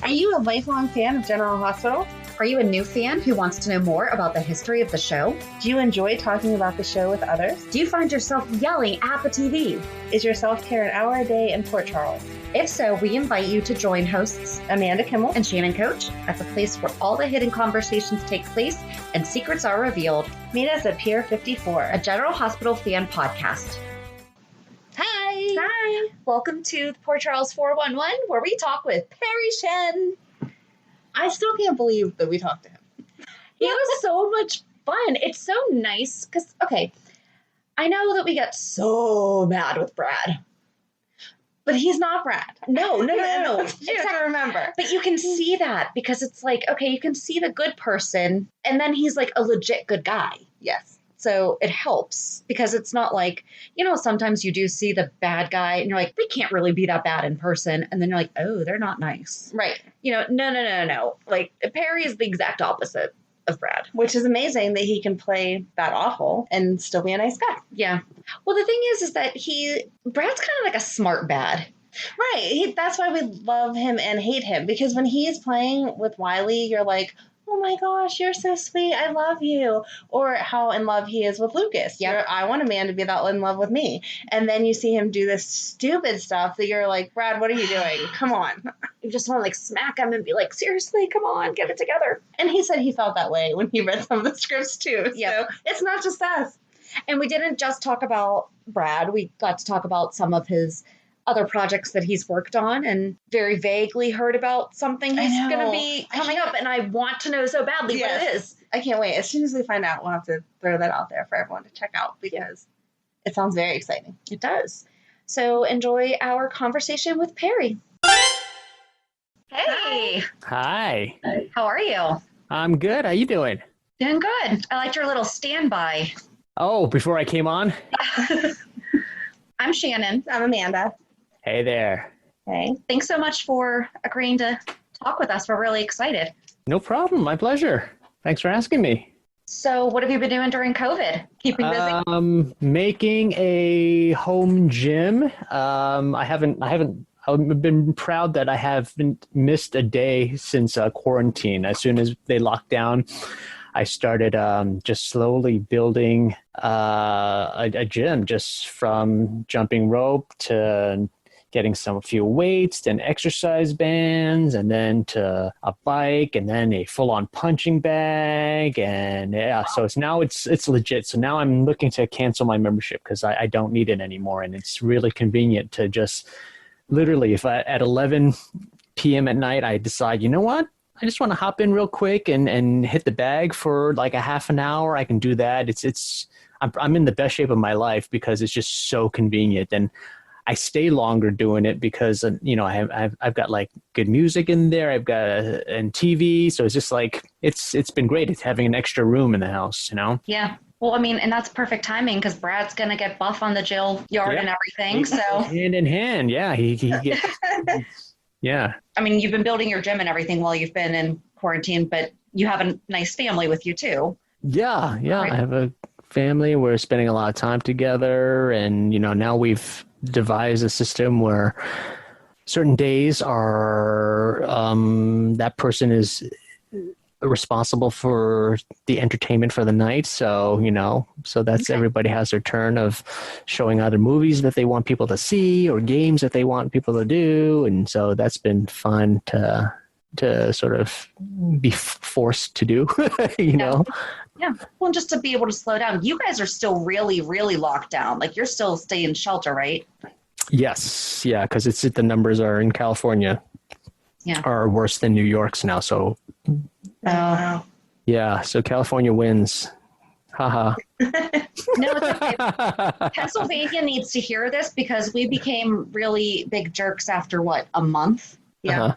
Are you a lifelong fan of General Hospital? Are you a new fan who wants to know more about the history of the show? Do you enjoy talking about the show with others? Do you find yourself yelling at the TV? Is your self-care an hour a day in Port Charles? If so, we invite you to join hosts Amanda Kimmel and Shannon Coach at the place where all the hidden conversations take place and secrets are revealed. Meet us at Pier 54, a General Hospital fan podcast. Hi! Hi! Welcome to the Port Charles 411, where we talk with Parry Shen. I still can't believe that we talked to him. He was so much fun. It's so nice because, okay, I know that we got so mad with Brad. But he's not Brad. No. You have to remember. But you can see that because it's like, okay, you can see the good person, and then he's like a legit good guy. Yes. So it helps because it's not like, sometimes you do see the bad guy and you're like, they can't really be that bad in person. And then you're like, oh, they're not nice. Right. No. Like, Parry is the exact opposite of Brad. Which is amazing that he can play that awful and still be a nice guy. Yeah. Well, the thing is that Brad's kind of like a smart bad. Right. That's why we love him and hate him. Because when he's playing with Wiley, you're like, oh my gosh, you're so sweet. I love you. Or how in love he is with Lucas. Yeah. I want a man to be that in love with me. And then you see him do this stupid stuff that you're like, Brad, what are you doing? Come on. You just want to like smack him and be like, seriously, come on, get it together. And he said he felt that way when he read some of the scripts too. Yep. So it's not just us. And we didn't just talk about Brad. We got to talk about some of his other projects that he's worked on, and very vaguely heard about something he's going to be coming up. And I want to know so badly what it is. I can't wait. As soon as we find out, we'll have to throw that out there for everyone to check out because it sounds very exciting. It does. So enjoy our conversation with Parry. Hey. Hi. How are you? I'm good. How you doing? Doing good. I liked your little standby. Oh, before I came on? I'm Shannon. I'm Amanda. Hey there. Hey. Thanks so much for agreeing to talk with us. We're really excited. No problem. My pleasure. Thanks for asking me. So what have you been doing during COVID? Keeping busy? Making a home gym. I've been proud that I haven't missed a day since quarantine. As soon as they locked down, I started just slowly building a gym, just from jumping rope to getting a few weights, then exercise bands, and then to a bike, and then a full-on punching bag, and so it's legit. So now I'm looking to cancel my membership because I don't need it anymore, and it's really convenient to just literally, if at 11 p.m. at night I decide, you know what? I just want to hop in real quick and hit the bag for like a half an hour. I can do that. I'm in the best shape of my life because it's just so convenient, and I stay longer doing it because I've got like good music in there. I've got and TV, so it's just like it's been great. It's having an extra room in the house, Yeah. Well, I mean, and that's perfect timing because Brad's gonna get buff on the jail yard and everything. So hand in hand, yeah. He gets, yeah. I mean, you've been building your gym and everything while you've been in quarantine, but you have a nice family with you too. Yeah. Right. I have a family. We're spending a lot of time together, and now we've devised a system where certain days are that person is responsible for the entertainment for the night. So, so that's everybody has their turn of showing either movies that they want people to see or games that they want people to do. And so that's been fun to sort of be forced to do, know? Yeah. Well, just to be able to slow down. You guys are still really, really locked down. Like you're still staying in shelter, right? Yes. Yeah. Cause the numbers are in California are worse than New York's now. So yeah. So California wins. Haha. No, it's okay. Pennsylvania needs to hear this because we became really big jerks after a month? Yeah. Uh-huh.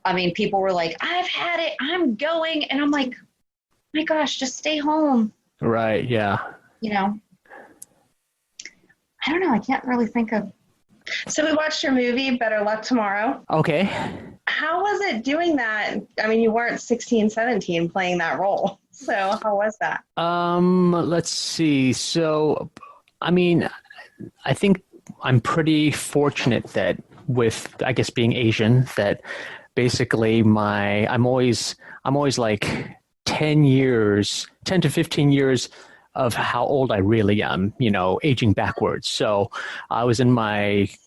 I mean, people were like, I've had it, I'm going. And I'm like, my gosh, just stay home. Right. Yeah. I don't know. I can't really think of. So we watched your movie, Better Luck Tomorrow. Okay. How was it doing that? I mean, you weren't 16, 17 playing that role. So how was that? Let's see. So, I mean, I think I'm pretty fortunate that with, I guess, being Asian, that basically I'm always like 10 to 15 years of how old I really am, aging backwards. So I was like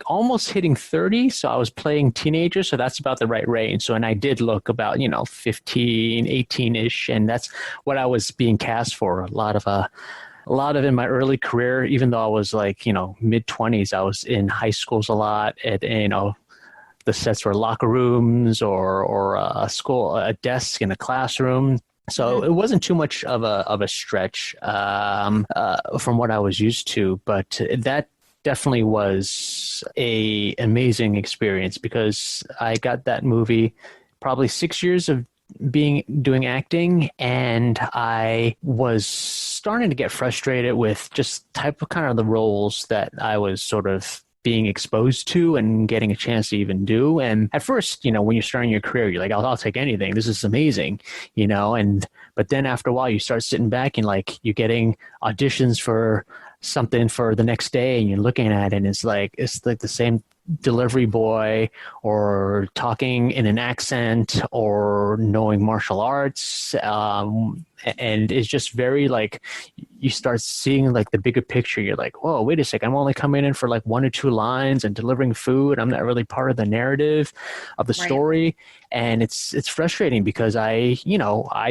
almost hitting 30. So I was playing teenager. So that's about the right range. So, and I did look about, 15, 18-ish. And that's what I was being cast for. A lot of in my early career, even though I was like, mid 20s, I was in high schools a lot at, the sets were locker rooms or a desk in a classroom. So it wasn't too much of a stretch from what I was used to, but that definitely was a amazing experience because I got that movie probably 6 years of doing acting, and I was starting to get frustrated with just kind of the roles that I was sort of being exposed to and getting a chance to even do. And at first, when you're starting your career, you're like, I'll take anything. This is amazing, but then after a while you start sitting back and like you're getting auditions for something for the next day and you're looking at it and it's like the same delivery boy or talking in an accent or knowing martial arts. And it's just very like you start seeing like the bigger picture. You're like, whoa, wait a second. I'm only coming in for like 1 or 2 lines and delivering food. I'm not really part of the narrative of the story. And it's frustrating because I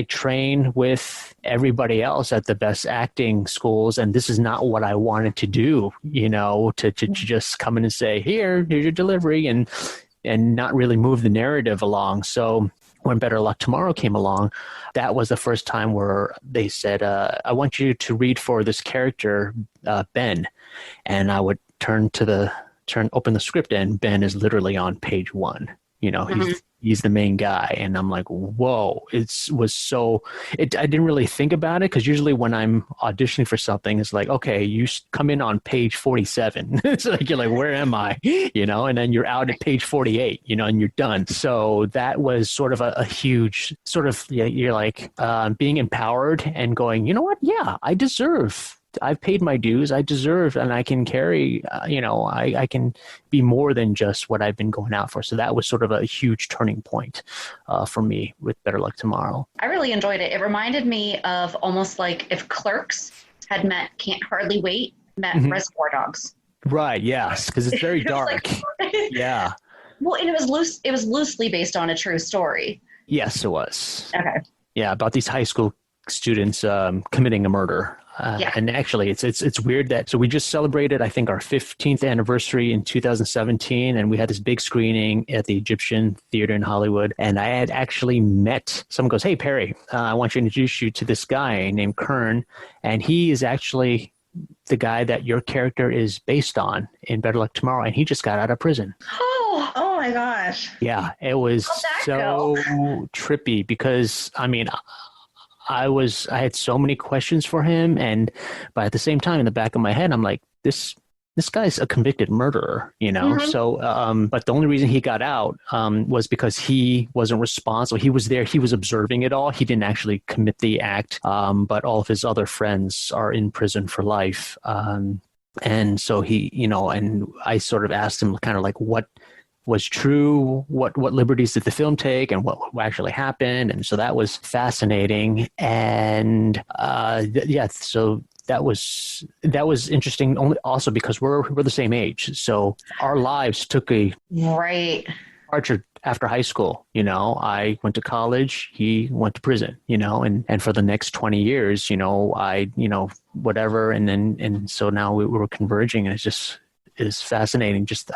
train with everybody else at the best acting schools. And this is not what I wanted to do, to just come in and say, here's your delivery and not really move the narrative along. So when Better Luck Tomorrow came along, that was the first time where they said, I want you to read for this character, Ben. And I would open the script and Ben is literally on page 1. He's the main guy. And I'm like, whoa, I didn't really think about it because usually when I'm auditioning for something, it's like, okay, you come in on page 47. It's like, you're like, where am I? And then you're out at page 48, and you're done. So that was sort of a huge sort of, you're like being empowered and going, you know what? Yeah, I've paid my dues. I deserve, and I can carry, I can be more than just what I've been going out for. So that was sort of a huge turning point for me with Better Luck Tomorrow. I really enjoyed it. It reminded me of almost like if Clerks had met Can't Hardly Wait, met Reservoir Dogs. Right. Yes. Because it's very dark. Yeah. Well, and it was loosely based on a true story. Yes, it was. Okay. Yeah. About these high school students committing a murder. And actually, it's weird that we just celebrated, I think, our 15th anniversary in 2017, and we had this big screening at the Egyptian Theater in Hollywood. And I had actually met someone goes, "Hey Perry, I want to introduce you to this guy named Kern, and he is actually the guy that your character is based on in Better Luck Tomorrow, and he just got out of prison." Oh my gosh! Yeah, it was so trippy because I had so many questions for him, but at the same time, in the back of my head, I'm like, this guy's a convicted murderer, So, but the only reason he got out was because he wasn't responsible. He was there, he was observing it all. He didn't actually commit the act, but all of his other friends are in prison for life. And so he, and I sort of asked him kind of like what was true, what liberties did the film take, and what actually happened, and so that was fascinating. And so that was interesting. Also because we're the same age, so our lives took a departure after high school. I went to college, he went to prison. And for the next 20 years, I whatever, and so now we were converging, and it's fascinating. Just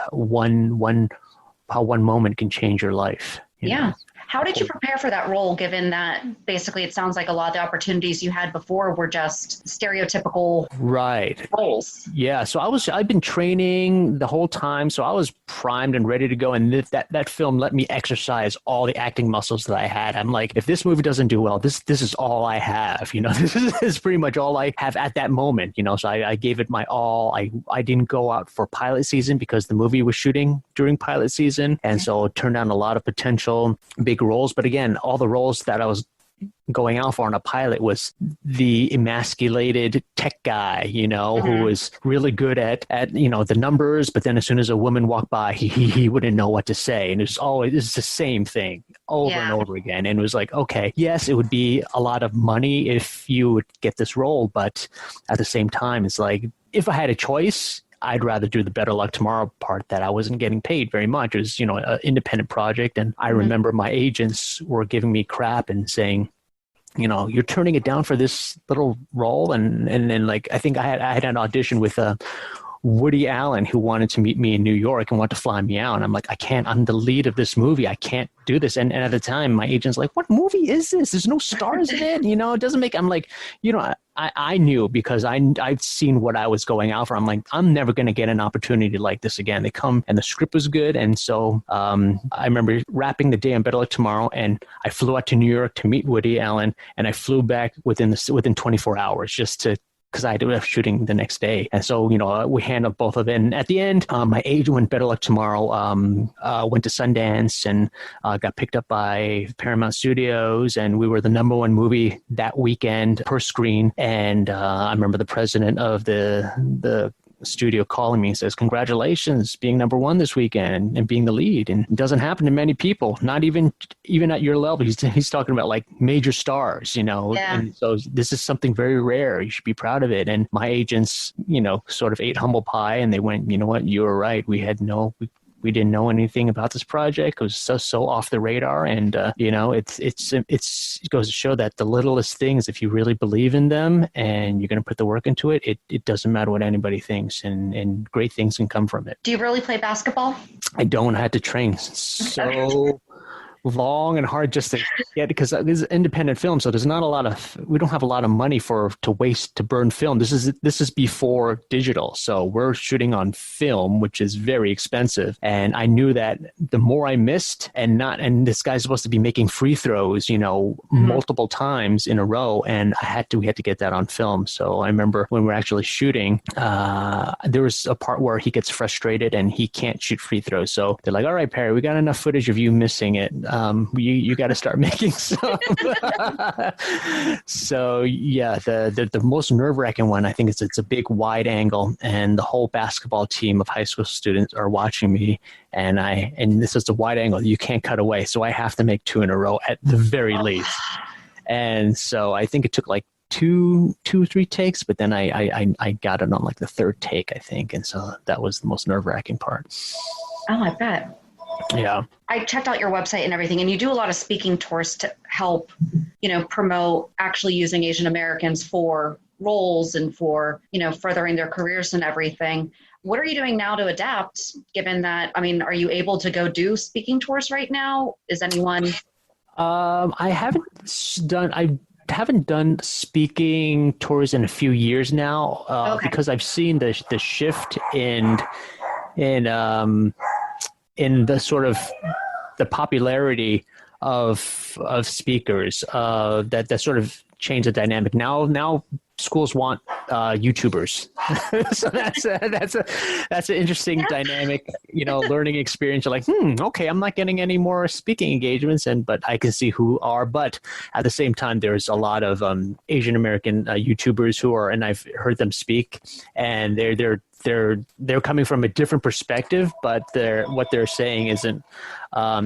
how one moment can change your life. You know? How did you prepare for that role, given that basically it sounds like a lot of the opportunities you had before were just stereotypical roles? Yeah, so I've been training the whole time, so I was primed and ready to go, and that film let me exercise all the acting muscles that I had. I'm like, if this movie doesn't do well, this is all I have, this is pretty much all I have at that moment, so I gave it my all. I didn't go out for pilot season because the movie was shooting during pilot season, and so it turned down a lot of potential big roles. But again, all the roles that I was going out for on a pilot was the emasculated tech guy, who was really good at the numbers, but then as soon as a woman walked by, he wouldn't know what to say. And it's the same thing over and over again. And it was like, okay, yes, it would be a lot of money if you would get this role, but at the same time, it's like, if I had a choice, I'd rather do the Better Luck Tomorrow part that I wasn't getting paid very much. It was, an independent project. And I remember my agents were giving me crap and saying, you're turning it down for this little role. And like, I think I had an audition with Woody Allen, who wanted to meet me in New York and wanted to fly me out. And I'm like, I can't, I'm the lead of this movie. I can't do this. And at the time, my agent's like, what movie is this? There's no stars in it. It doesn't make, I'm like, I knew because I've seen what I was going out for. I'm like, I'm never going to get an opportunity like this again. They come and the script was good. And so I remember wrapping the day on Better Luck Tomorrow, and I flew out to New York to meet Woody Allen, and I flew back within 24 hours just to, because I had shooting the next day. And so, we handled both of it. And at the end, my agent went Better Luck Tomorrow, went to Sundance and got picked up by Paramount Studios. And we were the #1 movie that weekend per screen. And I remember the president of the studio calling me and says, congratulations being #1 this weekend and being the lead. And it doesn't happen to many people, not even at your level. He's talking about like major stars, and so this is something very rare. You should be proud of it. And my agents, sort of ate humble pie, and they went, you know what, you were right. We didn't know anything about this project. It was so off the radar. And, it goes to show that the littlest things, if you really believe in them and you're going to put the work into it, it doesn't matter what anybody thinks, and great things can come from it. Do you really play basketball? I don't. I had to train so long and hard just to get, because this is independent film, so there's not we don't have a lot of money to waste to burn film. This is before digital, so we're shooting on film, which is very expensive. And I knew that the more I missed, and this guy's supposed to be making free throws, multiple times in a row, and we had to get that on film. So I remember when we're actually shooting, there was a part where he gets frustrated and he can't shoot free throws. So they're like, all right, Parry, we got enough footage of you missing it. You got to start making some. So yeah, the most nerve-wracking one, I think, it's a big wide angle, and the whole basketball team of high school students are watching me, and this is the wide angle. You can't cut away, so I have to make 2 in a row at the very least. And so I think it took like two or three takes, but then I got it on like the third take, I think, and so that was the most nerve-wracking part. Oh, I bet. Yeah. I checked out your website and everything, and you do a lot of speaking tours to help, promote actually using Asian Americans for roles and for, furthering their careers and everything. What are you doing now to adapt, given that, are you able to go do speaking tours right now? Is anyone? I haven't done speaking tours in a few years now, because I've seen the shift in the sort of the popularity of speakers, that sort of changed the dynamic. Now schools want YouTubers, so that's an interesting dynamic, learning experience. You're like, okay, I'm not getting any more speaking engagements, but I can see who are. But at the same time, there's a lot of Asian American YouTubers who are, and I've heard them speak, and they're coming from a different perspective, but what they're saying isn't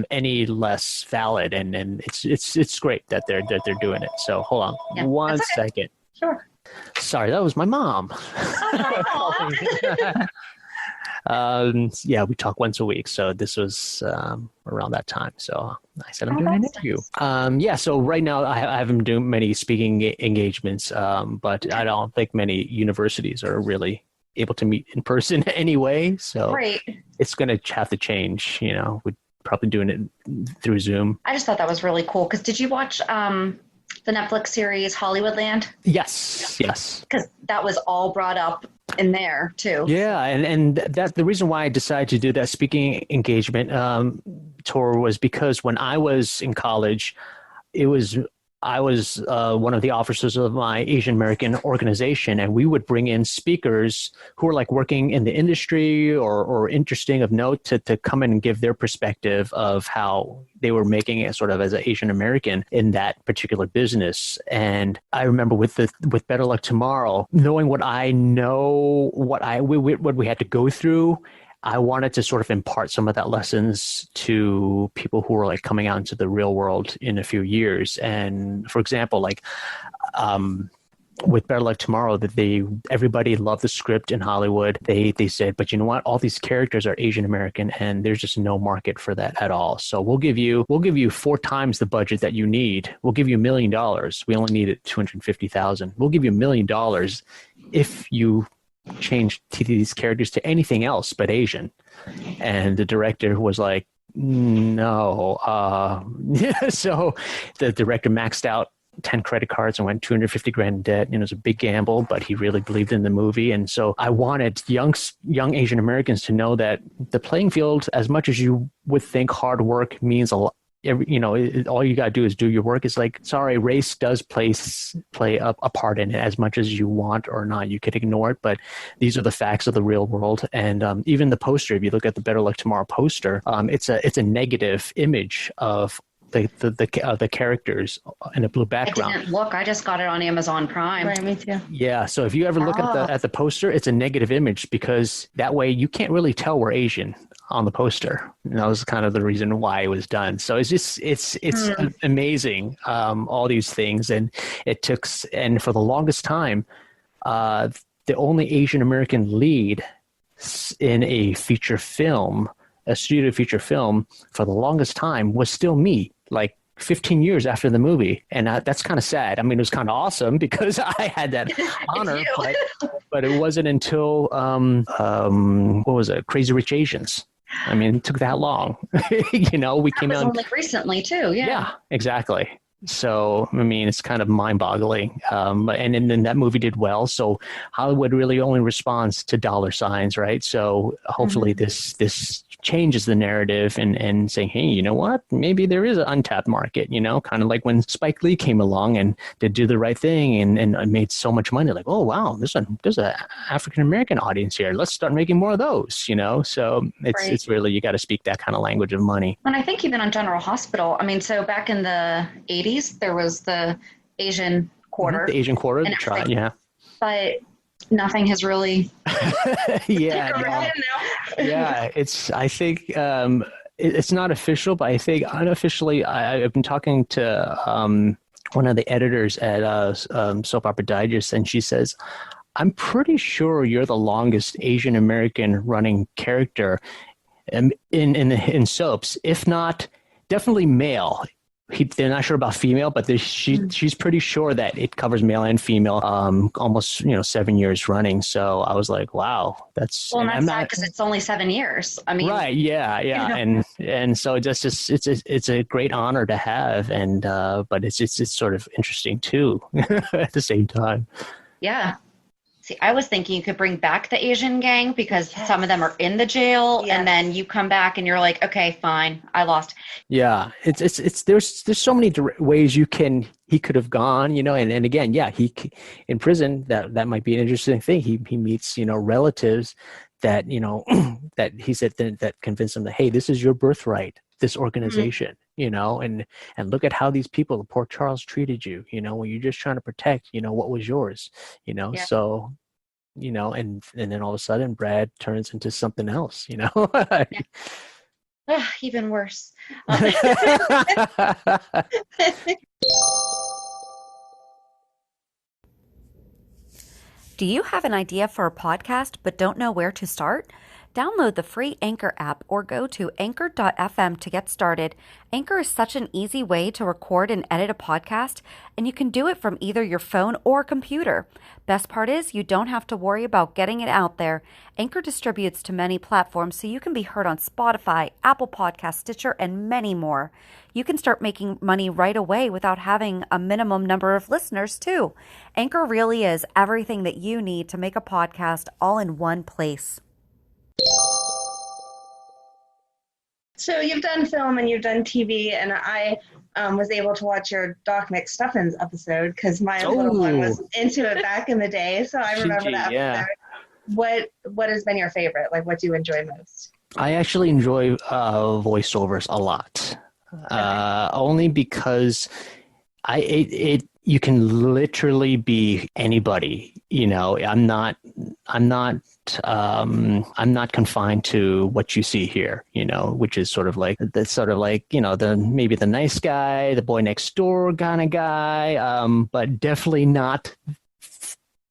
any less valid, and it's great that they're doing it. So hold on one second. Sure. Sorry, that was my mom. Yeah, we talk once a week, so this was around that time. So I said I'm doing an interview. Yeah, so right now I haven't been doing many speaking engagements, but I don't think many universities are really able to meet in person anyway. So it's going to have to change. We're probably doing it through Zoom. I just thought that was really cool. Because did you watch the Netflix series Hollywoodland? Yes. Because that was all brought up in there too. Yeah, and that's the reason why I decided to do that speaking engagement tour was because when I was in college, it was I was one of the officers of my Asian American organization, and we would bring in speakers who were like working in the industry or interesting of note to come in and give their perspective of how they were making it sort of as an Asian American in that particular business. And I remember with Better Luck Tomorrow, knowing what I know, what we had to go through, I wanted to sort of impart some of that lessons to people who were like coming out into the real world in a few years. And for example, like with Better Luck Tomorrow, that everybody loved the script in Hollywood. They said, but you know what? All these characters are Asian American, and there's just no market for that at all. So we'll give you 4 times the budget that you need. We'll give you $1 million. We only needed $250,000. We'll give you $1 million if you change these characters to anything else but Asian. And the director was like, no. So the director maxed out 10 credit cards and went $250,000 in debt. It was a big gamble, but he really believed in the movie. And so I wanted young Asian Americans to know that the playing field, as much as you would think hard work means a lot, all you got to do is do your work. It's like, sorry, race does play a part in it as much as you want or not. You could ignore it, but these are the facts of the real world. And even the poster, if you look at the Better Luck Tomorrow poster, it's a negative image of the characters in a blue background. I didn't look. I just got it on Amazon Prime. Right, me too. Yeah, so if you ever look at the poster, it's a negative image because that way you can't really tell we're Asian on the poster. And that was kind of the reason why it was done. So it's amazing, all these things. And and for the longest time, the only Asian American lead in a feature film, a studio feature film, for the longest time was still me, like 15 years after the movie. And that's kind of sad. I mean, it was kind of awesome because I had that honor, but it wasn't until, what was it? Crazy Rich Asians. I mean, it took that long. We came out only recently too. Yeah, exactly. So, I mean, it's kind of mind-boggling. And then that movie did well. So Hollywood really only responds to dollar signs, right? So hopefully this changes the narrative and saying, hey, you know what? Maybe there is an untapped market, kind of like when Spike Lee came along and did Do the Right Thing and made so much money. Like, oh, wow, there's a African-American audience here. Let's start making more of those, So it's really, you got to speak that kind of language of money. And I think even on General Hospital, I mean, so back in the 80s, there was the Asian Quarter. The Asian Quarter, yeah. But nothing has really yeah I think it's not official, but I think unofficially I've been talking to one of the editors at Soap Opera Digest, and she says, I'm pretty sure you're the longest Asian American running character in soaps, if not definitely male. They're not sure about female, but she's pretty sure that it covers male and female, almost 7 years running. So I was like, wow, that's sad because it's only 7 years. I mean, right, yeah, and so it's a great honor to have, and but it's sort of interesting too at the same time. Yeah. See, I was thinking you could bring back the Asian gang because some of them are in the jail, and then you come back and you're like, okay, fine, I lost. Yeah, it's there's so many ways he could have gone, and again, he in prison, that might be an interesting thing. He meets relatives that that he said that convinced him that, hey, this is your birthright, this organization. And look at how these people, Port Charles, treated you, when you're just trying to protect, what was yours, so, and then all of a sudden Brad turns into something else, Even worse. Do you have an idea for a podcast but don't know where to start? Download the free Anchor app or go to anchor.fm to get started. Anchor is such an easy way to record and edit a podcast, and you can do it from either your phone or computer. Best part is you don't have to worry about getting it out there. Anchor distributes to many platforms, so you can be heard on Spotify, Apple Podcasts, Stitcher, and many more. You can start making money right away without having a minimum number of listeners, too. Anchor really is everything that you need to make a podcast all in one place. So you've done film and you've done TV, and was able to watch your Doc McStuffins episode because my little one was into it back in the day, so I remember that episode. Yeah. What has been your favorite? Like, what do you enjoy most? I actually enjoy voiceovers a lot, only because you can literally be anybody. You know, I'm not confined to what you see here, you know, which is sort of like you know, maybe the nice guy, the boy next door kind of guy, but definitely not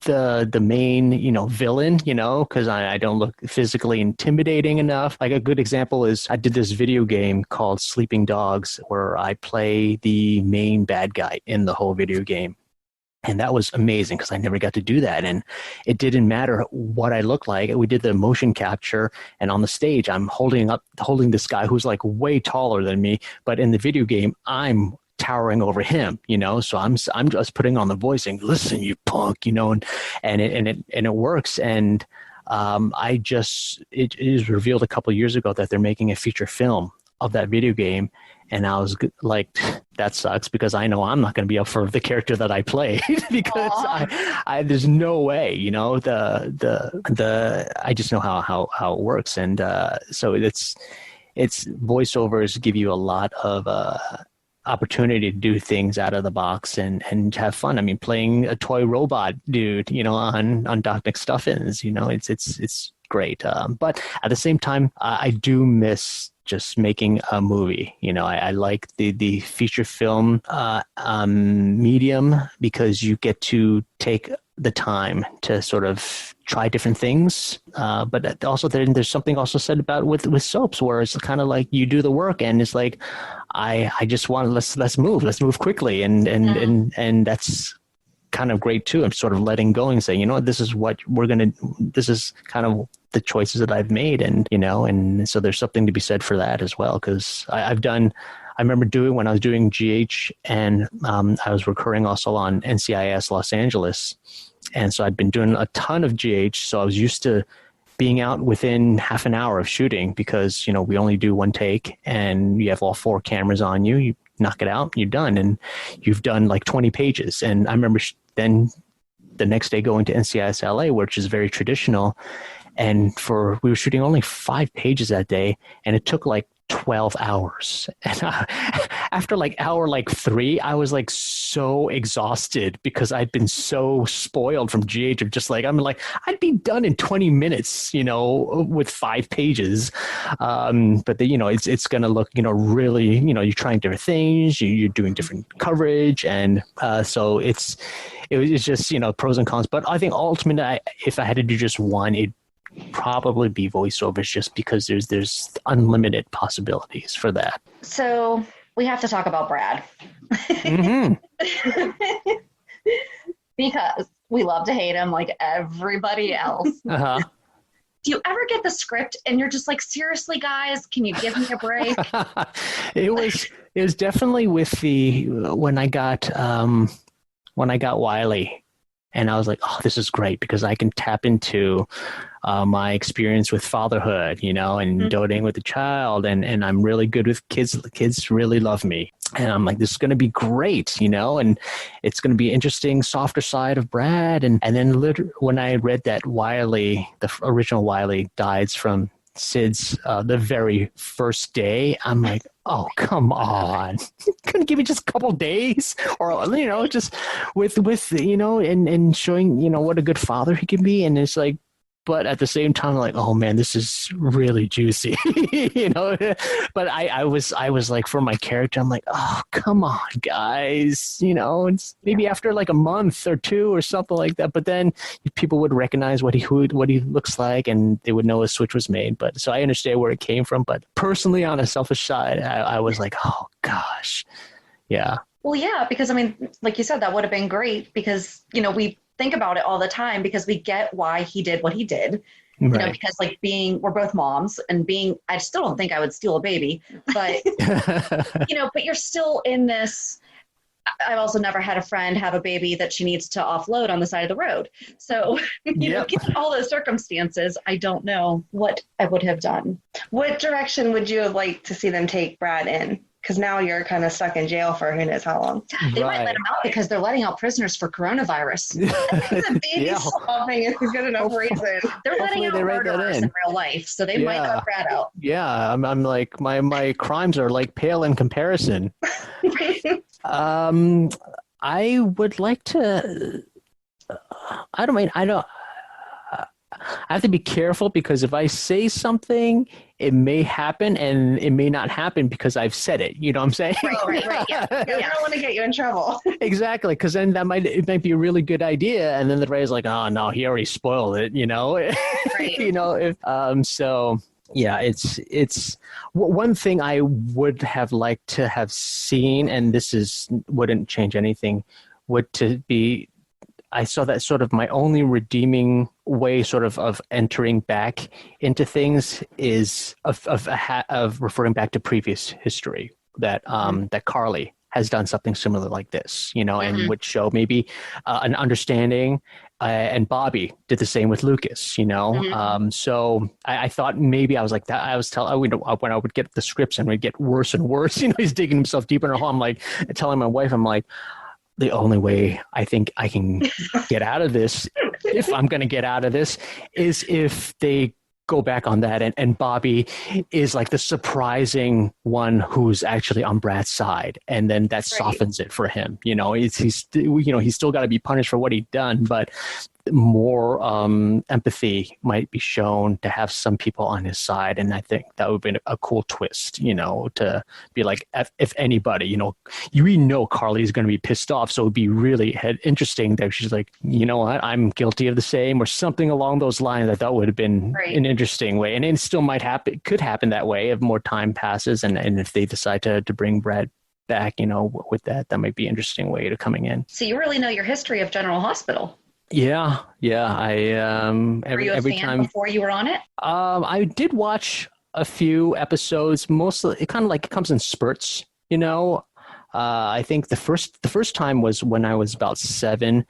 the main, you know, villain, you know, because I don't look physically intimidating enough. Like a good example is I did this video game called Sleeping Dogs where I play the main bad guy in the whole video game. And that was amazing because I never got to do that. And it didn't matter what I looked like. We did the motion capture, and on the stage, I'm holding this guy who's like way taller than me. But in the video game, I'm towering over him, you know? So I'm just putting on the voicing, listen, you punk, you know, and it works. And it is revealed a couple of years ago that they're making a feature film of that video game. And I was like, that sucks because I know I'm not going to be up for the character that I played because I there's no way, you know, I just know how it works. And so it's voiceovers give you a lot of opportunity to do things out of the box and have fun. I mean, playing a toy robot dude, you know, on Doc McStuffins, you know, it's great. But at the same time, I do miss just making a movie. You know, I like the feature film medium because you get to take the time to sort of try different things. But also there's something also said about with soaps where it's kind of like you do the work and it's like, I just want, let's move quickly. And that's kind of great too. I'm sort of letting go and saying, you know what, this is kind of the choices that I've made. And, you know, and so there's something to be said for that as well. Cause I remember when I was doing GH and I was recurring also on NCIS Los Angeles. And so I'd been doing a ton of GH. So I was used to being out within half an hour of shooting because, you know, we only do one take and you have all 4 cameras on you. You knock it out, you're done. And you've done like 20 pages. And I remember then the next day going to NCIS LA, which is very traditional. And we were shooting only 5 pages that day. And it took like 12 hours. And after like hour 3, I was like so exhausted because I'd been so spoiled from GH of just like, I'd be done in 20 minutes, you know, with 5 pages. But you know, it's going to look, you know, really, you know, you're trying different things, you're doing different coverage. And so it's just, you know, pros and cons. But I think ultimately, if I had to do just one, it'd probably be voiceovers just because there's unlimited possibilities for that. So we have to talk about Brad. Mm-hmm. Because we love to hate him like everybody else. Uh-huh. Do you ever get the script and you're just like, seriously, guys, can you give me a break? It was definitely with when I got Wiley, and I was like, oh, this is great because I can tap into my experience with fatherhood, you know, and doting with the child, and I'm really good with kids. The kids really love me. And I'm like, this is going to be great, you know, and it's going to be interesting, softer side of Brad. And then when I read that Wiley, the original Wiley, dies from SIDS the very first day, I'm like, oh, come on. Couldn't give me just a couple days, or, you know, just with you know, and showing, you know, what a good father he can be. And it's like, but at the same time, like, oh man, this is really juicy, you know. But I was like, for my character, I'm like, oh, come on, guys, you know. It's maybe after like a month or 2 or something like that. But then people would recognize what he looks like, and they would know a switch was made. But so I understand where it came from. But personally, on a selfish side, I was like, oh gosh, yeah. Well, yeah, because I mean, like you said, that would have been great because, you know, we think about it all the time because we get why he did what he did, you know, because like we're both moms and I still don't think I would steal a baby, but, you know, but you're still in this. I've also never had a friend have a baby that she needs to offload on the side of the road. So, you know, given all those circumstances, I don't know what I would have done. What direction would you have liked to see them take Brad in? because now you're kind of stuck in jail for who knows how long. They might let him out because they're letting out prisoners for coronavirus. The baby swapping is a good enough reason. They're letting out murderers in real life, so they might let Brad out. Yeah, I'm like my crimes are like pale in comparison. I would like to. I have to be careful because if I say something, it may happen and it may not happen because I've said it. You know what I'm saying? Right. Yeah. I don't want to get you in trouble. Exactly, because then it might be a really good idea, and then the Ray's like, oh no, he already spoiled it. You know, Right. you know. So yeah, it's one thing I would have liked to have seen, and wouldn't change anything. Would to be. I saw that sort of my only redeeming way sort of entering back into things is of referring back to previous history that that Carly has done something similar like this, you know, and would show maybe an understanding. And Bobby did the same with Lucas, you know. So I thought maybe I was like that. I was when I would get the scripts and it would get worse and worse, you know, he's digging himself deeper in a hole. I'm like telling my wife, I'm like, the only way I think I can get out of this, if I'm going to get out of this, is if they go back on that and Bobby is like the surprising one who's actually on Brad's side, and then that softens it for him. You know, he's still got to be punished for what he'd done, but more empathy might be shown to have some people on his side, and I think that would be a cool twist, you know, to be like, if anybody, you know Carly's going to be pissed off, so it'd be really interesting that she's like, you know what, I'm guilty of the same, or something along those lines. I thought would have been an interesting way, and it still could happen that way if more time passes, and if they decide to bring Brad back, you know, with that might be an interesting way to coming in. So you really know your history of General Hospital. Yeah. I Were you a every fan time before you were on it? I did watch a few episodes. Mostly, it kind of like it comes in spurts. You know, I think the first time was when I was about 7,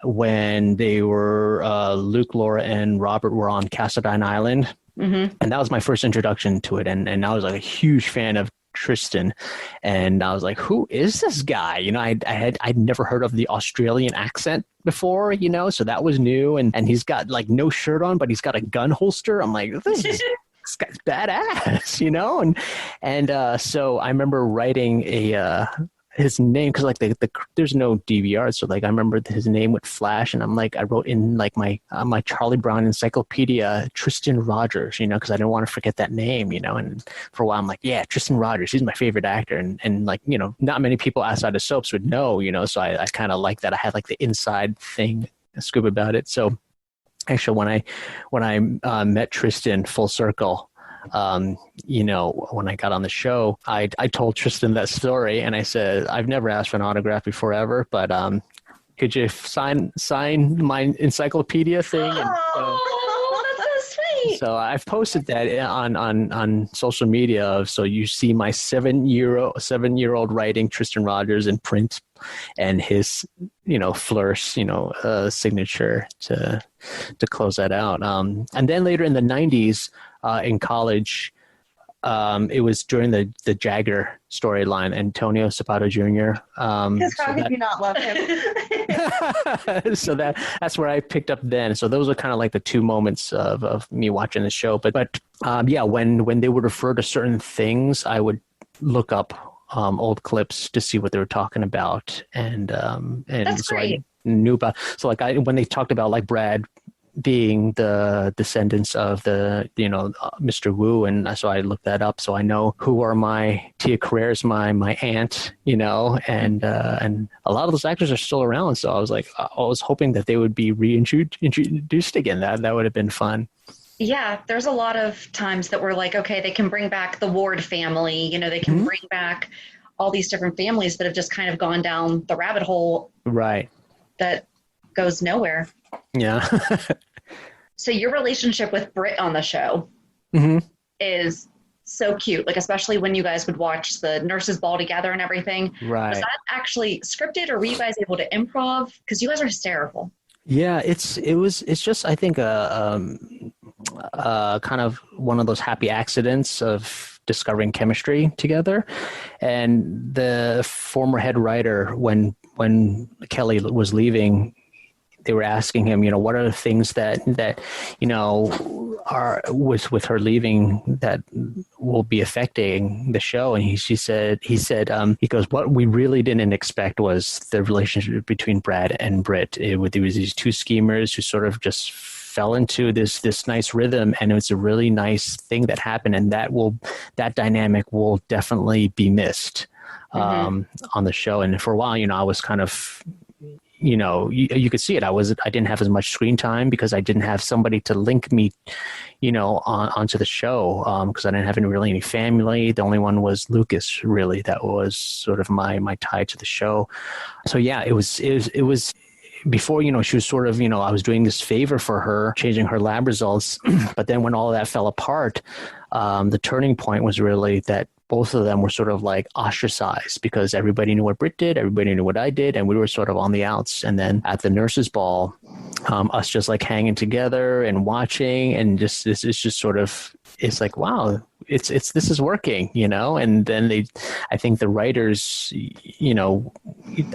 when they were Luke, Laura, and Robert were on Cassadine Island, and that was my first introduction to it. And I was like a huge fan of Tristan, and I was like, who is this guy? You know, I'd never heard of the Australian accent before, you know, so that was new, and he's got like no shirt on, but he's got a gun holster. I'm like, this guy's badass, you know, and so I remember writing his name, because like there's no DVR, so like I remember his name would flash, and I'm like, I wrote in like my Charlie Brown encyclopedia, Tristan Rogers, you know, because I didn't want to forget that name, you know. And for a while I'm like, yeah, Tristan Rogers, he's my favorite actor, and like, you know, not many people outside of soaps would know, you know, so I kind of like that. I had like the inside thing, scoop about it. So actually when I met Tristan full circle, you know, when I got on the show, I told Tristan that story, and I said, I've never asked for an autograph before ever, but could you sign my encyclopedia thing? And, that's so sweet. so I've posted that on social media. So you see my 7-year-old writing Tristan Rogers in print, and his, you know, flourish, you know, signature to close that out. And then later in the 90s, in college, it was during the Jagger storyline, Antonio Sabato Jr. Because how could you not love him? So that's where I picked up then. So those are kind of like the 2 moments of me watching the show. But yeah, when they would refer to certain things, I would look up old clips to see what they were talking about, and That's so great. I knew about. So like when they talked about like Brad being the descendants of the, you know, Mr. Wu, and so I looked that up, so I know who are my Tia Carrere's my aunt, you know, and a lot of those actors are still around. So I was like, I was hoping that they would be reintroduced again. That would have been fun. Yeah, there's a lot of times that we're like, okay, they can bring back the Ward family, you know, they can bring back all these different families that have just kind of gone down the rabbit hole, Right. that goes nowhere. Yeah. So your relationship with Britt on the show is so cute, like especially when you guys would watch the nurses ball together and everything. Right. Was that actually scripted, or were you guys able to improv? Because you guys are hysterical. Yeah, it's just, I think, kind of one of those happy accidents of discovering chemistry together. And the former head writer, when Kelly was leaving, they were asking him, what are the things that are with her leaving that will be affecting the show? And he goes, what we really didn't expect was the relationship between Brad and Britt. It was these two schemers who sort of just fell into this nice rhythm, and it's a really nice thing that happened, and that dynamic will definitely be missed on the show. And for a while, I was kind of, you could see it. I didn't have as much screen time because I didn't have somebody to link me, onto the show. Because I didn't have any family. The only one was Lucas, really. That was sort of my tie to the show. So yeah, it was before, she was sort of, I was doing this favor for her, changing her lab results. But then when all of that fell apart, the turning point was really that both of them were sort of like ostracized because everybody knew what Britt did, everybody knew what I did, and we were sort of on the outs. And then at the nurses' ball, us just like hanging together and watching, and just this is just sort of, it's like, wow, this is working, And then I think the writers,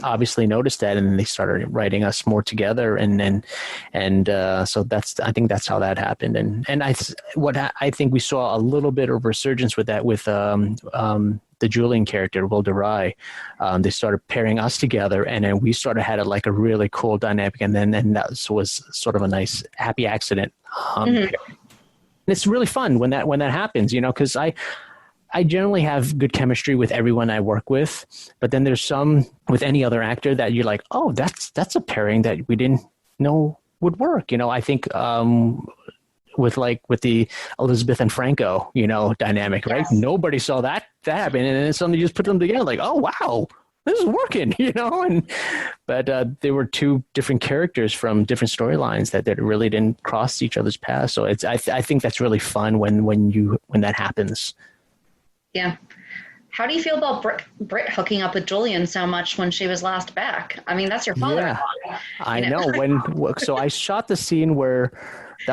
obviously noticed that, and then they started writing us more together, so I think that's how that happened. And I think we saw a little bit of resurgence with that with the Julian character, Will DeRye. They started pairing us together, and then we sort of had a really cool dynamic, and that was sort of a nice happy accident. It's really fun when that happens, because I generally have good chemistry with everyone I work with, but then there's some with any other actor that you're like, oh, that's a pairing that we didn't know would work. I think with the Elizabeth and Franco, dynamic, right? Yes. Nobody saw that happen, and then suddenly you just put them together, like, oh wow, this is working, but they were two different characters from different storylines that really didn't cross each other's paths. So I think that's really fun when that happens. Yeah. How do you feel about Britt hooking up with Julian so much when she was last back? I mean, that's your father-in-law. Yeah, I know. So I shot the scene where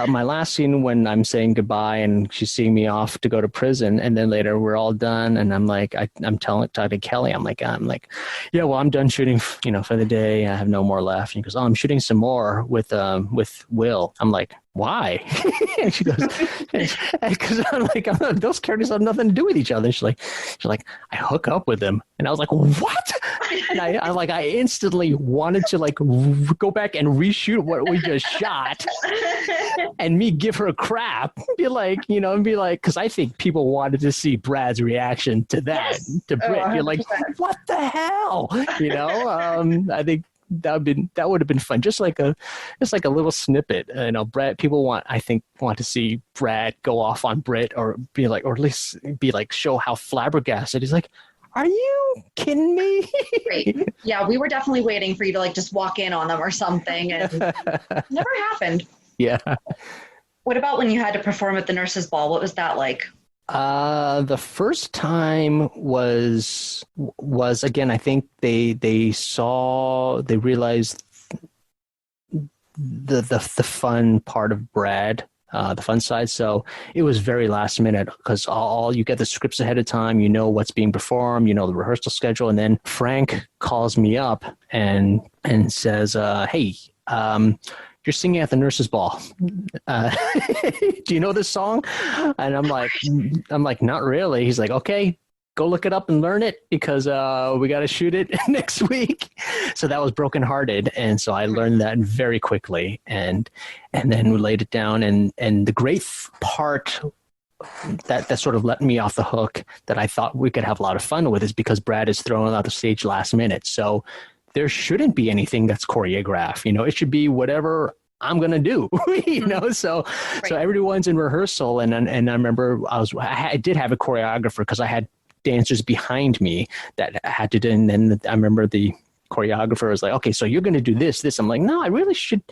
my last scene when I'm saying goodbye and she's seeing me off to go to prison, and then later we're all done, and I'm like, I'm talking to Kelly, I'm like, yeah, well, I'm done shooting, for the day. I have no more left. And he goes, oh, I'm shooting some more with Will. I'm like, why? And she goes, because I'm like, those characters have nothing to do with each other. She's like, I hook up with them, and I was like, what? And I instantly wanted to go back and reshoot what we just shot, and me give her crap, be like, because I think people wanted to see Brad's reaction to that, to Britt. You're like, what the hell? I think that would have been fun, just like a little snippet. Brad, people want to see Brad go off on Britt, or be like, or at least be like, show how flabbergasted. He's like, are you kidding me? Great. Yeah, we were definitely waiting for you to just walk in on them or something, and never happened. Yeah. What about when you had to perform at the nurses' ball? What was that like? The first time was again, I think they realized the fun part of Brad, the fun side. So it was very last minute, because all you get the scripts ahead of time, what's being performed, the rehearsal schedule. And then Frank calls me up and says, hey, you're singing at the nurses' ball. Do you know this song? And I'm like, not really. He's like, okay, go look it up and learn it, because we got to shoot it next week. So that was Broken Hearted. And so I learned that very quickly, and then we laid it down. And the great part that sort of let me off the hook, that I thought we could have a lot of fun with, is because Brad is thrown out the stage last minute. So there shouldn't be anything that's choreographed. It should be whatever I'm going to do, so everyone's in rehearsal. And I remember I did have a choreographer, because I had dancers behind me that had to do. And then I remember the choreographer was like, okay, so you're going to do this. I'm like, no, I really should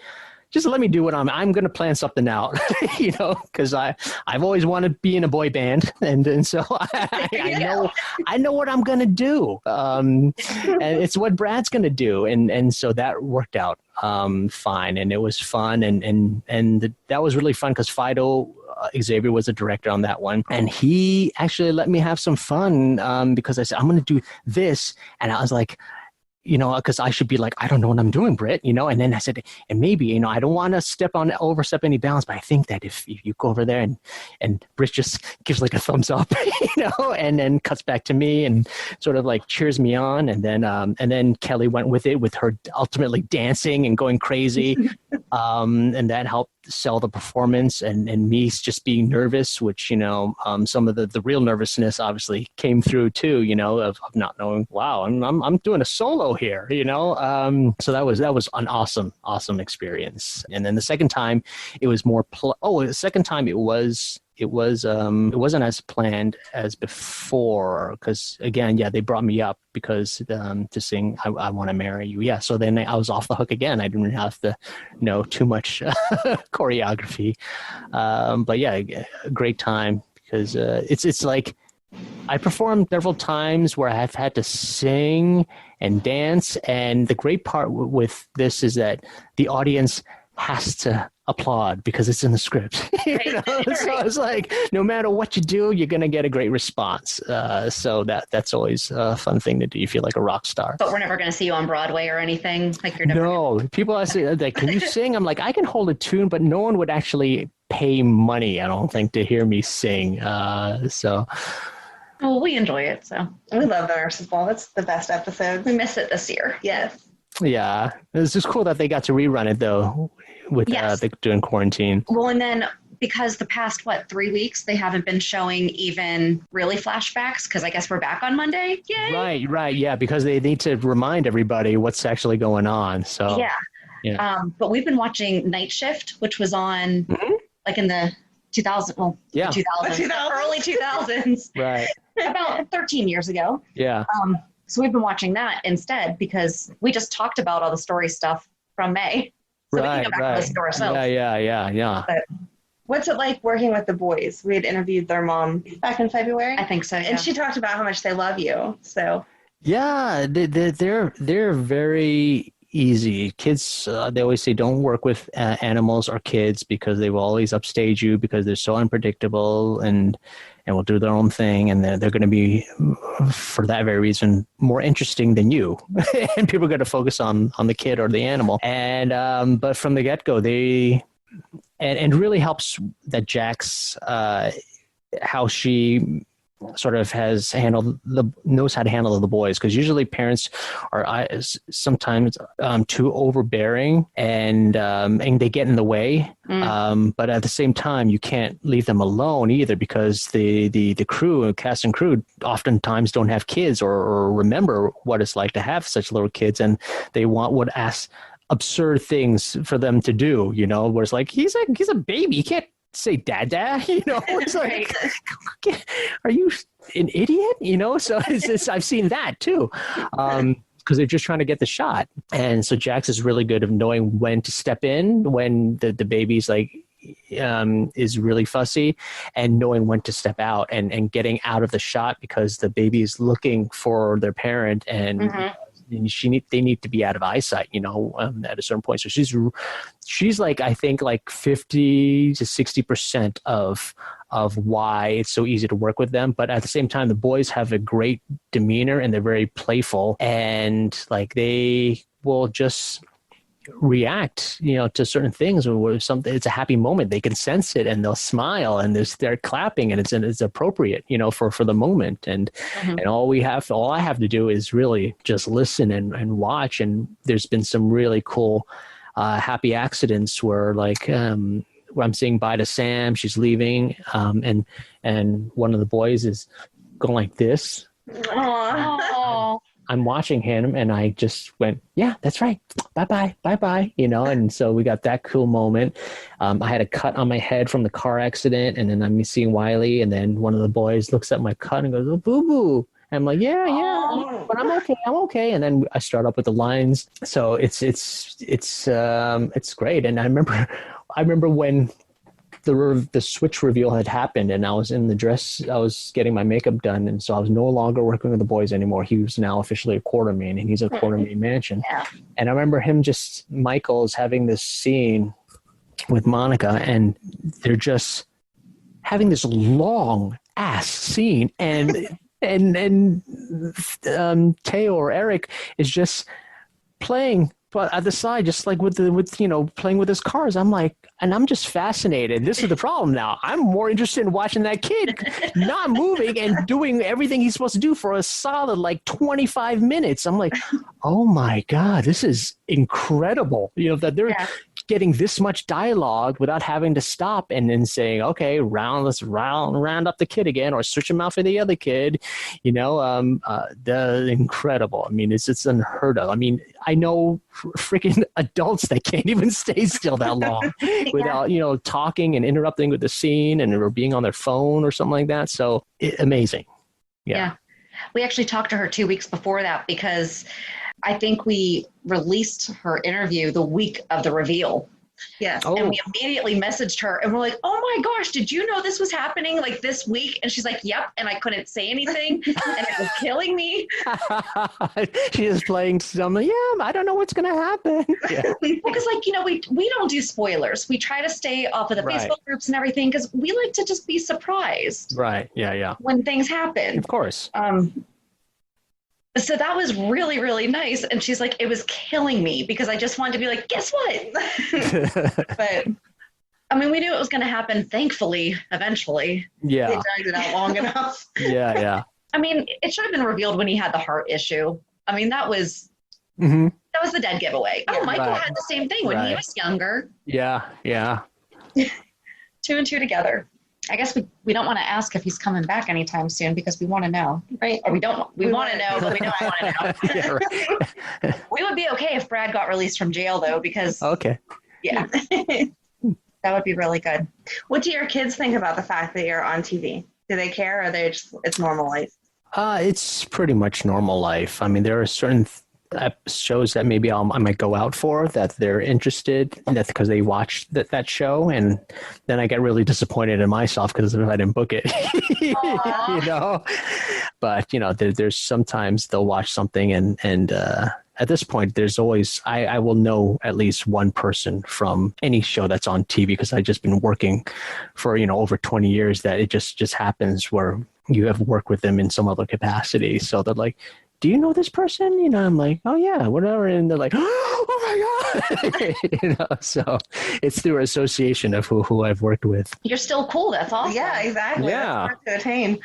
just let me do what I'm going to plan something out, because I've always wanted to be in a boy band. And so I know what I'm going to do. And it's what Brad's going to do. And so that worked out fine. And it was fun. And that was really fun because Fido, Xavier was a director on that one. And he actually let me have some fun because I said, I'm going to do this. And I was like, because I should be like, I don't know what I'm doing, Britt, and then I said, and maybe, I don't want to overstep any bounds, but I think that if you go over there and Britt just gives like a thumbs up, and then cuts back to me and sort of like cheers me on. And then Kelly went with it with her ultimately dancing and going crazy. And that helped sell the performance and me just being nervous, which, some of the real nervousness obviously came through too, of not knowing, wow, I'm doing a solo here, so that was an awesome experience. And then the second time it was more, the second time it wasn't as planned as before because again, they brought me up because to sing I Want to Marry You. Yeah. So then I was off the hook again. I didn't have to know too much choreography. But yeah, a great time because it's like I performed several times where I've had to sing and dance. And the great part with this is that the audience has to applaud because it's in the script. So it's like, no matter what you do, you're going to get a great response. So that's always a fun thing to do. You feel like a rock star. But we're never going to see you on Broadway or anything. Like you're never. No, people ask like, can you sing? I'm like, I can hold a tune, but no one would actually pay money, I don't think, to hear me sing. So. Well, we enjoy it. So we love the Nurses Ball. It's the best episode. We miss it this year. Yes. Yeah, it's just cool that they got to rerun it though, with during quarantine. Well, and then because the past 3 weeks they haven't been showing even really flashbacks because I guess we're back on Monday. Yay! Right, yeah, because they need to remind everybody what's actually going on. So yeah. But we've been watching Night Shift, which was on like in the 2000s. Well, yeah, 2000s, early 2000s. Right. About 13 years ago. Yeah. So we've been watching that instead because we just talked about all the story stuff from May. So we can go back and listen to ourselves. Yeah. But what's it like working with the boys? We had interviewed their mom back in February. I think so, yeah. And she talked about how much they love you. So yeah, they're very easy. Kids, they always say don't work with animals or kids because they will always upstage you because they're so unpredictable and will do their own thing, and they're going to be, for that very reason, more interesting than you. And people are going to focus on the kid or the animal. And but from the get-go, they and really helps that Jax, how she sort of knows how to handle the boys, because usually parents are sometimes too overbearing and they get in the way. But at the same time, you can't leave them alone either because the crew, cast and crew, oftentimes don't have kids or remember what it's like to have such little kids, and they would ask absurd things for them to do. Where it's like he's a baby, he can't say dada, it's like, are you an idiot? So I've seen that too, because they're just trying to get the shot. And so Jax is really good of knowing when to step in when the baby's like is really fussy, and knowing when to step out and getting out of the shot because the baby is looking for their parent, and they need to be out of eyesight, at a certain point. So she's like, I think like 50 to 60% of why it's so easy to work with them. But at the same time, the boys have a great demeanor and they're very playful, and like they will just react, to certain things or something. It's a happy moment. They can sense it and they'll smile and they're clapping, and it's appropriate, for the moment. And all I have to do is really just listen and watch. And there's been some really cool, happy accidents where like, where I'm saying bye to Sam, she's leaving. And one of the boys is going like this. Aww. I'm watching him and I just went, yeah, that's right. Bye-bye. And so we got that cool moment. I had a cut on my head from the car accident, and then I'm seeing Wiley, and then one of the boys looks at my cut and goes, oh, boo-boo. I'm like, yeah, but I'm okay. And then I start up with the lines. So it's great. And I remember when the switch reveal had happened and I was in the dress, I was getting my makeup done. And so I was no longer working with the boys anymore. He was now officially a Quartermain, and he's a Quartermain mansion. Yeah. And I remember Michael's having this scene with Monica, and they're just having this long ass scene, and Teo or Eric is just playing but at the side, just like with playing with his cars. I'm like, and I'm just fascinated. This is the problem now. I'm more interested in watching that kid not moving and doing everything he's supposed to do for a solid like 25 minutes. I'm like, oh my God, this is incredible. That they're getting this much dialogue without having to stop and then saying, okay, let's round up the kid again, or switch him out for the other kid. The incredible. I mean, it's unheard of. I mean, I know freaking adults that can't even stay still that long without, talking and interrupting with the scene or being on their phone or something like that. So amazing. Yeah. We actually talked to her 2 weeks before that because I think we released her interview the week of the reveal. Yes. Oh. And we immediately messaged her and we're like, oh my gosh, did you know this was happening like this week? And she's like, yep. And I couldn't say anything and it was killing me. She is playing something. Yeah, I don't know what's going to happen. Yeah. Because we don't do spoilers. We try to stay off of the Facebook groups and everything because we like to just be surprised. Right. Yeah. When things happen. Of course. So that was really, really nice. And she's like, it was killing me because I just wanted to be like, guess what? But I mean, we knew it was going to happen, thankfully, eventually. Yeah. They dragged it out long enough. Yeah. I mean, it should have been revealed when he had the heart issue. I mean, that was that was the dead giveaway. Oh, Michael had the same thing when he was younger. Yeah. 2 and 2 together. I guess we don't want to ask if he's coming back anytime soon because we want to know, right? Or we want to know, but we don't want to know. Yeah, right. We would be okay if Brad got released from jail, though, because yeah, that would be really good. What do your kids think about the fact that you're on TV? Do they care, or are they just it's normal life? It's pretty much normal life. I mean, there are certain shows that maybe I might go out for that they're interested in, that's because they watched that show, and then I get really disappointed in myself because if I didn't book it. But there's sometimes they'll watch something and at this point there's always I will know at least one person from any show that's on TV because I've just been working for over 20 years that it just happens where you have worked with them in some other capacity. So they're like, do you know this person? I'm like, oh yeah, whatever. And they're like, oh my God. So it's through association of who I've worked with. You're still cool. That's awesome. Yeah, exactly. Yeah. That's hard to attain.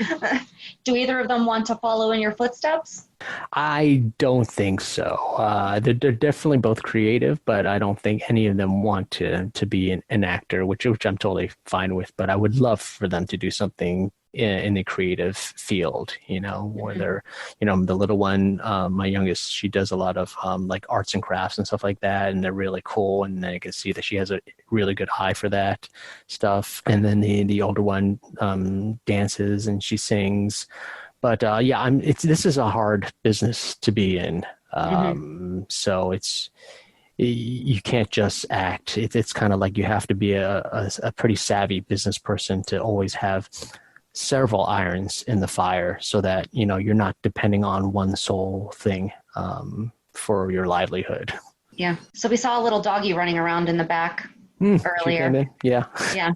Do either of them want to follow in your footsteps? I don't think so. They're definitely both creative, but I don't think any of them want to be an actor, which I'm totally fine with. But I would love for them to do something in the creative field, where they're, the little one, my youngest, she does a lot of like arts and crafts and stuff like that, and they're really cool, and I can see that she has a really good eye for that stuff. And then the older one dances and she sings. But this is a hard business to be in. So you can't just act. It's kind of like you have to be a pretty savvy business person to always have several irons in the fire so that, you're not depending on one sole thing for your livelihood. Yeah. So we saw a little doggy running around in the back earlier. Yeah. Yeah.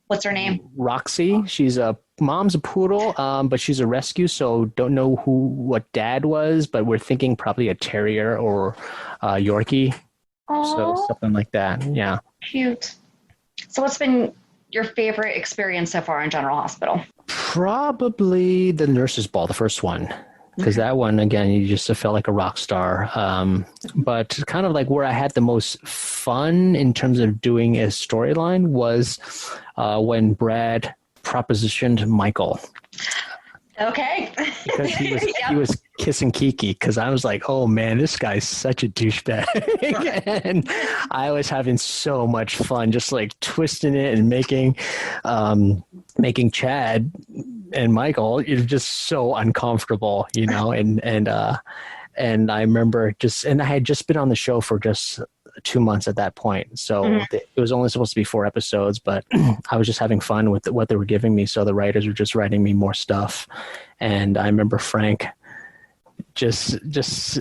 What's her name? Roxy. She's mom's a poodle, but she's a rescue, so don't know what dad was, but we're thinking probably a terrier or Yorkie. Aww. So something like that. Yeah. Cute. So what's been your favorite experience so far in General Hospital? Probably the nurse's ball, the first one. Because that one, again, you just felt like a rock star. But kind of like where I had the most fun in terms of doing a storyline was when Brad propositioned Michael. Okay. Because he was kissing Kiki, because I was like, oh man, this guy's such a douchebag. And I was having so much fun just like twisting it and making Chad and Michael is just so uncomfortable, you know, and I remember and I had just been on the show for just 2 months at that point. So it was only supposed to be 4 episodes, but I was just having fun with what they were giving me. So the writers were just writing me more stuff. And I remember Frank just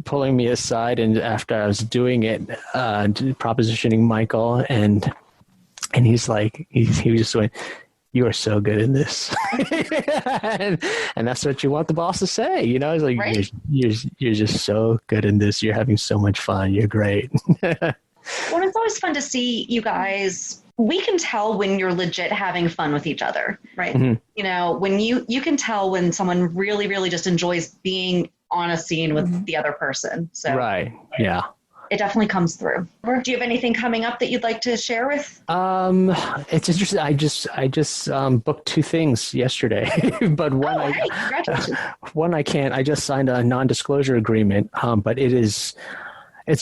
pulling me aside, and after I was doing it, propositioning Michael, and he's like, he was just went, "You are so good in this," and that's what you want the boss to say, you know. It's like, right? you're just so good in this. You're having so much fun. You're great. Well, it's always fun to see you guys. We can tell when you're legit having fun with each other, right? Mm-hmm. You know, when you can tell when someone really, really just enjoys being on a scene with the other person. So right, yeah. It definitely comes through. Do you have anything coming up that you'd like to share with? It's interesting. I just booked 2 things yesterday, but one I can't. I just signed a non-disclosure agreement. But it's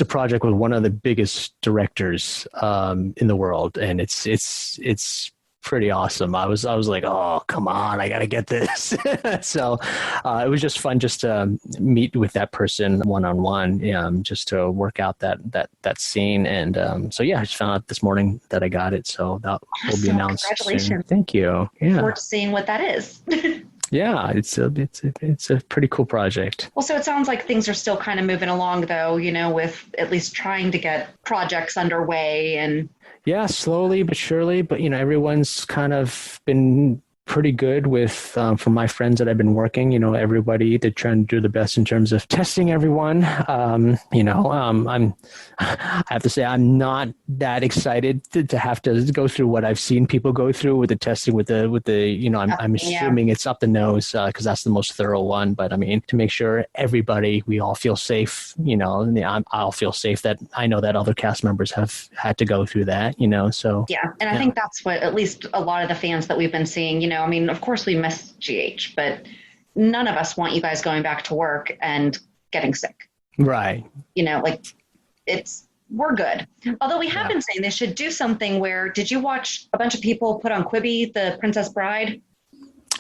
a project with one of the biggest directors in the world, and it's pretty awesome. I was like, oh, come on, I gotta get this. So it was just fun just to meet with that person one-on-one, just to work out that scene. And so yeah, I just found out this morning that I got it, so that will be announced. Congratulations. Soon. Thank you. Yeah, forward to seeing what that is. Yeah, it's a pretty cool project. Well, so it sounds like things are still kind of moving along, though, you know, with at least trying to get projects underway. And yeah, slowly but surely. But, you know, everyone's kind of been pretty good with, from my friends that I've been working, you know, everybody, they're trying to do the best in terms of testing everyone. I have to say, I'm not that excited to have to go through what I've seen people go through with the testing with the, you know, I'm assuming it's up the nose, cause that's the most thorough one. But I mean, to make sure we all feel safe, you know, and I'll feel safe that I know that other cast members have had to go through that, you know, so. Yeah. And I think that's what, at least a lot of the fans that we've been seeing, you know, I mean, of course we miss GH, but none of us want you guys going back to work and getting sick. Right. You know, like we're good. Although we have been saying they should do something where, did you watch a bunch of people put on Quibi, the Princess Bride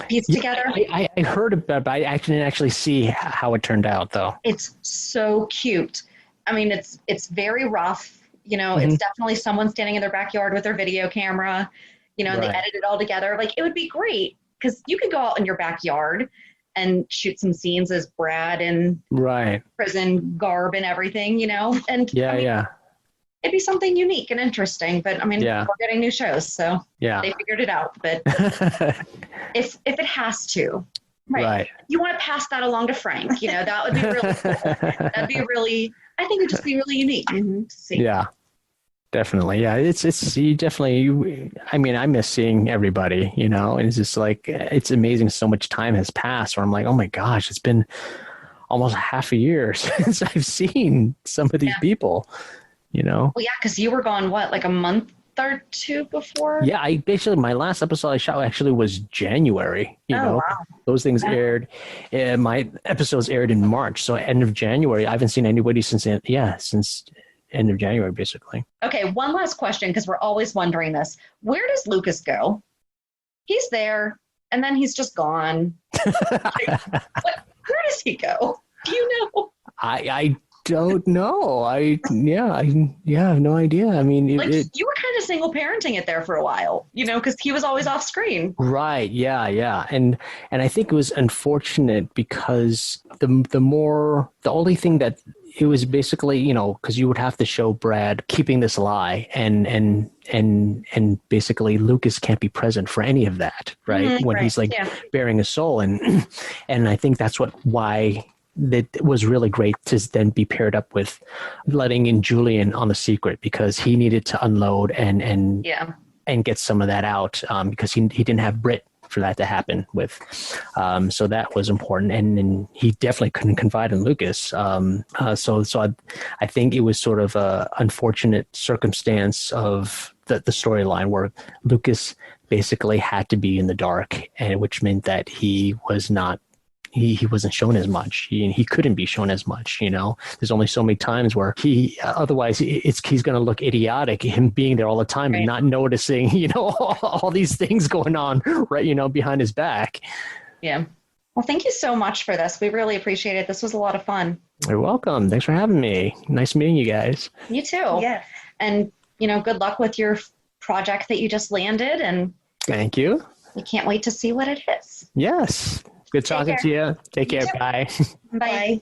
piece together? I heard about it, but I didn't actually see how it turned out though. It's so cute. I mean, it's very rough. You know, it's definitely someone standing in their backyard with their video camera. You know, and they edit it all together. Like, it would be great because you could go out in your backyard and shoot some scenes as Brad in prison garb and everything, you know? And it'd be something unique and interesting. But I mean, we're getting new shows, so they figured it out. But if it has to, you want to pass that along to Frank, you know, that would be really cool. That'd be I think it'd just be really unique to see. Yeah. Definitely. Yeah. I mean, I miss seeing everybody, you know, and it's just like, it's amazing. So much time has passed where I'm like, oh my gosh, it's been almost half a year since I've seen some of these people, you know? Well, yeah. Cause you were gone, like a month or 2 before? Yeah. my last episode I shot actually was January, you know, those things aired. My episodes aired in March. So end of January, I haven't seen anybody since end of January, basically. Okay, one last question, because we're always wondering this. Where does Lucas go? He's there, and then he's just gone. Where does he go? Do you know? I don't know. I have no idea. I mean, you were kind of single parenting it there for a while, you know, because he was always off screen. Right. Yeah. And I think it was unfortunate because the only thing that it was basically, you know, because you would have to show Brad keeping this lie and basically Lucas can't be present for any of that, right? When he's like bearing a soul. And I think that's why that was really great to then be paired up with letting in Julian on The Secret, because he needed to unload and get some of that out, because he didn't have Britt for that to happen with. So that was important. And he definitely couldn't confide in Lucas. So I think it was sort of a unfortunate circumstance of the storyline where Lucas basically had to be in the dark, and which meant that he was not he wasn't shown as much. He couldn't be shown as much. There's only so many times where otherwise he's going to look idiotic, him being there all the time and not noticing, all these things going on right, behind his back. Yeah. Well, thank you so much for this. We really appreciate it. This was a lot of fun. You're welcome. Thanks for having me. Nice meeting you guys. You too. Yes. And, good luck with your project that you just landed. And thank you. We can't wait to see what it is. Yes. Good talking to you. Take care. Bye. Bye.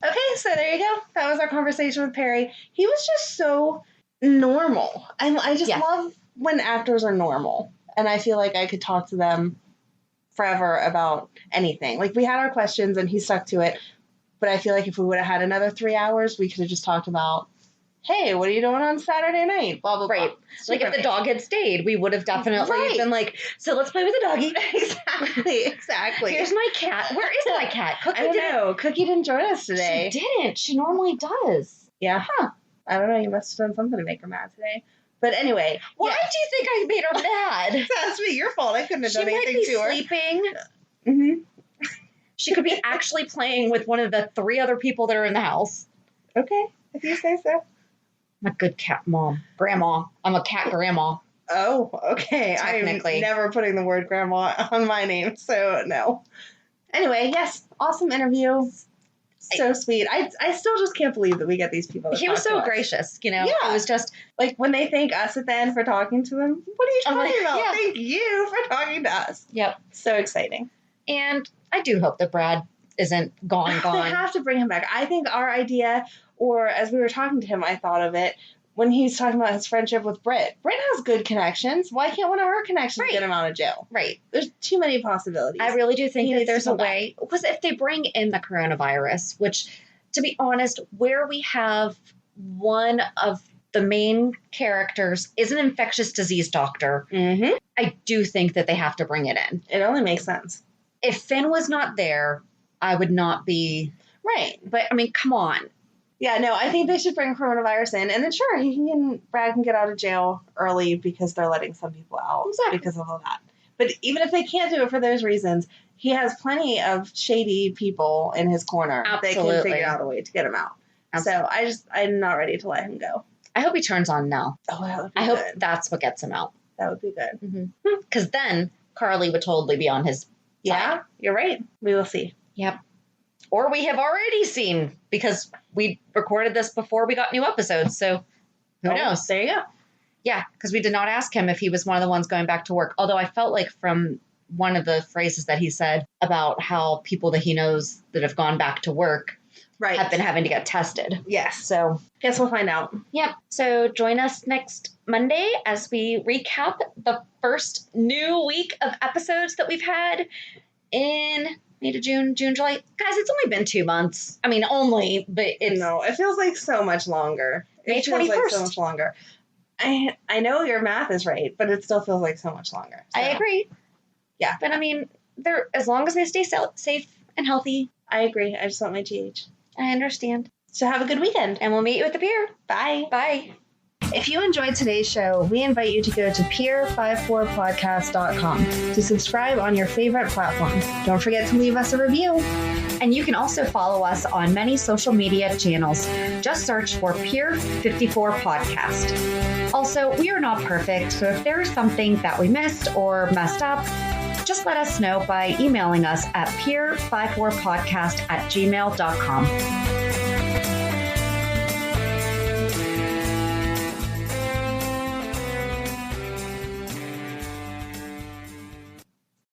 Okay, so there you go. That was our conversation with Parry. He was just so normal. I just love when actors are normal. And I feel like I could talk to them forever about anything. Like, we had our questions and he stuck to it. But I feel like if we would have had another 3 hours, we could have just talked about, hey, what are you doing on Saturday night? Blah, blah, blah. Right. Like, if the dog had stayed, we would have definitely been like, so let's play with the doggy. Exactly. Here's my cat. Where is my cat? Cookie I don't know. Cookie didn't join us today. She didn't. She normally does. Yeah. Huh. I don't know. You must have done something to make her mad today. But anyway. Why do you think I made her mad? That's your fault. I couldn't have done anything to her. She might be sleeping. Mm-hmm. She could be actually playing with one of the 3 other people that are in the house. Okay. If you say so. I'm a good cat mom. Grandma. I'm a cat grandma. Oh, okay. Technically. I'm never putting the word grandma on my name, so no. Anyway, yes. Awesome interview. So sweet. I still just can't believe that we get these people. He was so gracious, Yeah. It was just like when they thank us at the end for talking to him. What are you talking about? Yeah. Thank you for talking to us. Yep. So exciting. And I do hope that Brad isn't gone. They have to bring him back. I think our idea, or as we were talking to him, I thought of it when he's talking about his friendship with Britt. Britt has good connections. Why can't one of her connections get him out of jail? Right. There's too many possibilities. I really do think that there's a way. Because if they bring in the coronavirus, which, to be honest, where we have one of the main characters is an infectious disease doctor, I do think that they have to bring it in. It only makes sense. If Finn was not there, I would not be... Right. But, I mean, come on. Yeah, no, I think they should bring coronavirus in. And then, sure, Brad can get out of jail early because they're letting some people out because of all that. But even if they can't do it for those reasons, he has plenty of shady people in his corner. Absolutely. They can figure out a way to get him out. Absolutely. So I'm not ready to let him go. I hope he turns on now. Oh, that would be I good. hope that's what gets him out. That would be good. Because then Carly would totally be on his side. You're right. We will see. Yep. Or we have already seen, because we recorded this before we got new episodes. So who knows? There you go. Yeah, because we did not ask him if he was one of the ones going back to work. Although I felt like from one of the phrases that he said about how people that he knows that have gone back to work have been having to get tested. Yes. So guess we'll find out. Yep. So join us next Monday as we recap the first new week of episodes that we've had in May to June, July. Guys, it's only been 2 months. I mean, only, but it's... No, it feels like so much longer. May 21st. It feels like so much longer. I know your math is right, but it still feels like so much longer. So. I agree. Yeah. But I mean, as long as they stay safe and healthy. I agree. I just want my GH. I understand. So have a good weekend. And we'll meet you at the pier. Bye. Bye. If you enjoyed today's show, we invite you to go to pier54podcast.com to subscribe on your favorite platform. Don't forget to leave us a review. And you can also follow us on many social media channels. Just search for Pier 54 Podcast. Also, we are not perfect, so if there is something that we missed or messed up, just let us know by emailing us at pier54podcast@gmail.com.